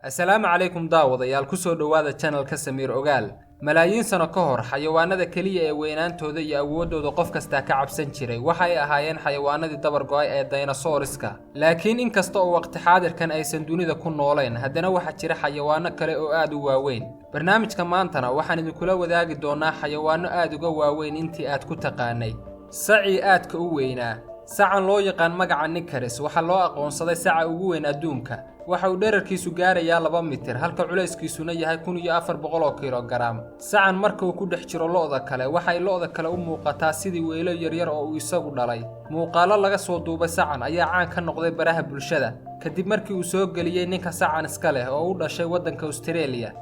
Assalaamu calaykum daawadayaal ku soo dhawaada channelka Samiir Ogaal. Malaayiin sano ka hor xayawaanada kaliya ee weynaantooda iyo awoodooda qof kasta ka cabsan jiray waxa ay ahaayeen xayawaanadii dabar go'ay ee dinosaurska. Laakiin inkasta oo waqti xaadirkan aysan dunida ku nooleen, haddana waxa jira xayawaano kale oo aad u waaweyn. Barnaamijka maantana waxaan idinkula wadaagi doonaa xayawaano aad uga waaweyn intii aad ku taqaanay. Saci aadka u weynaa. Sacan loo yaqaan magaca Nikaris waxa loo aqoonsaday saca ugu weyn adduunka. waxa uu dhererkiisu gaarayaa 2 mitir halka culayskiisuna yahay 1400 kilogram. Sacan marka uu ku dhex jiro lo'da kale waxay lo'da kale u muuqataa sidii weelo yaryar oo uu isagu dhalay. Muuqaalo laga soo duubay sacan ayaa caan ka noqday baraha bulshada kadib markii uu soo galiyay ninka sacan iska leh oo u dhashay waddanka Australia.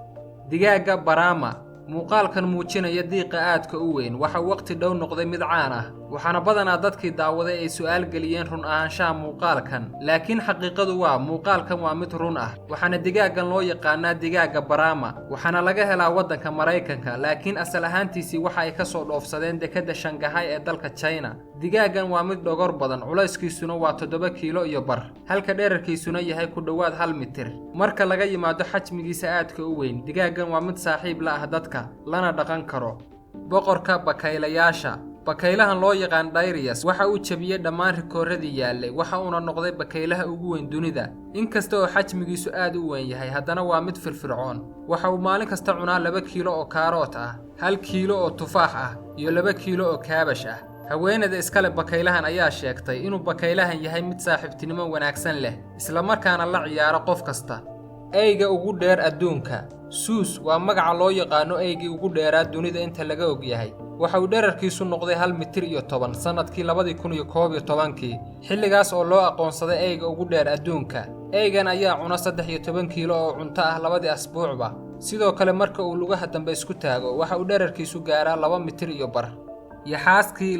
Digaaga Brahma muuqaalkan muujinaya diiqa aadka u weyn waxa waqti dhow noqday mid caan ah waxaana badanaa dadkii daawaday ay su'aal galiyeen run ahaanshaha muuqaalkan laakiin xaqiiqadu waa muuqaalkan waa mid run ah waxaana digaagan loo yaqaanaa digaaga Brahma waxaana laga helaa waddanka Mareykanka laakiin asal ahaantiisii waxa ay ka soo dhoofsadeen dekedda Shanghai ee dalka China. Digaagan waa mid dhogor badan culayskiisuna waa 7 kiilo iyo bar halka dhererkiisuna yahay ku dhawaad 1 mitir. Marka laga yimaado xajmigiisa aadka u weyn digaagan waa mid saaxiib la ah dadka lana dhaqan karo. Boqorka bakaylayaasha bakaylahan loo yaqaan Darius waxa uu jabiyay dhammaan rikooradii yaalay waxa uu noqday bakaylaha ugu weyn dunida inkasta oo xajmigiisu aad u weyn yahay haddana waa mid firfircoon waxa uu maalin kasta cunaa 2 kiilo oo kaaroot ah 1 kiilo oo tufaax ah iyo 2 kiilo oo kaabash ah. haweeneyda iskale bakaylahan ayaa sheegtay inuu bakaylahan yahay mid saaxiibtinimo wanaagsan leh isla markaana la ciyaaro qof kasta. Eyga ugu dheer adduunka Zeus waa magaca loo yaqaano eygii ugu dheeraa dunida inta laga og yahay waxa uu dhererkiisu noqday 1 mitir iyo 10 sanadkii 2011 xilligaas oo loo aqoonsaday eyga ugu dheer adduunka. Eygan ayaa cuna 13 kiilo oo cunto ah labadii asbuucba sidoo kale marka uu lugaha dambe isku taago waxa uu dhererkiisu gaaraa 2 mitir iyo bar. Yaxaaskii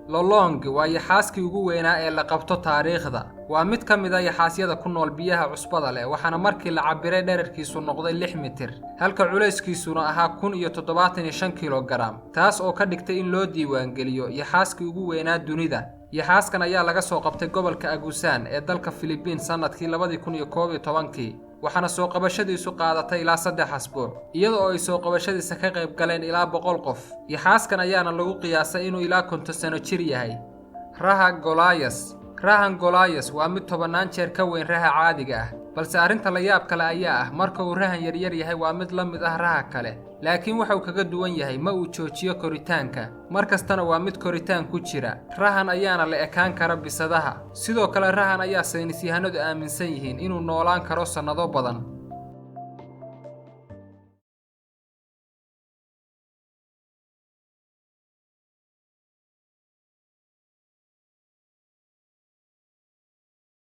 Lolong waa yaxaaskii ugu weynaa ee la qabto taariikhda waa mid ka mid ah yaxaasyada ku nool biyaha cusbada leh waxaana markii la cabiray dhererkiisu noqday 6 mitir halka culayskiisuna ahaa 1075 kilogram taas oo ka dhigtay in loo diiwaan geliyo yaxaaskii ugu weynaa dunida. Yaxaaskan ayaa laga soo qabtay gobolka Agusan ee dalka Philippines sanadkii 2011 waxaana soo qabashadiisu qaadatay ilaa 3 asbuuc iyadoo ay soo qabashadiisa ka qayb galeen ilaa 100 qof. Yaxaaskan ayaana lagu qiyaasay inuu ilaa 50 sano jir yahay. Rahan Goliath waa mid 10 jeer ka weyn raha caadiga ah balse arrinta la yaab kale ayaa ah marka uu rahan yaryar yahay waa mid la mid ah raha kale laakiin waxa uu kaga duwan yahay ma uu joojiyo koritaanka markastana waa mid koritaan ku jira. Rahan ayaana la ekaan kara bisadaha sidoo kale rahan ayaa saynis yahanadu aaminsan yihiin inuu noolaan karo sanado badan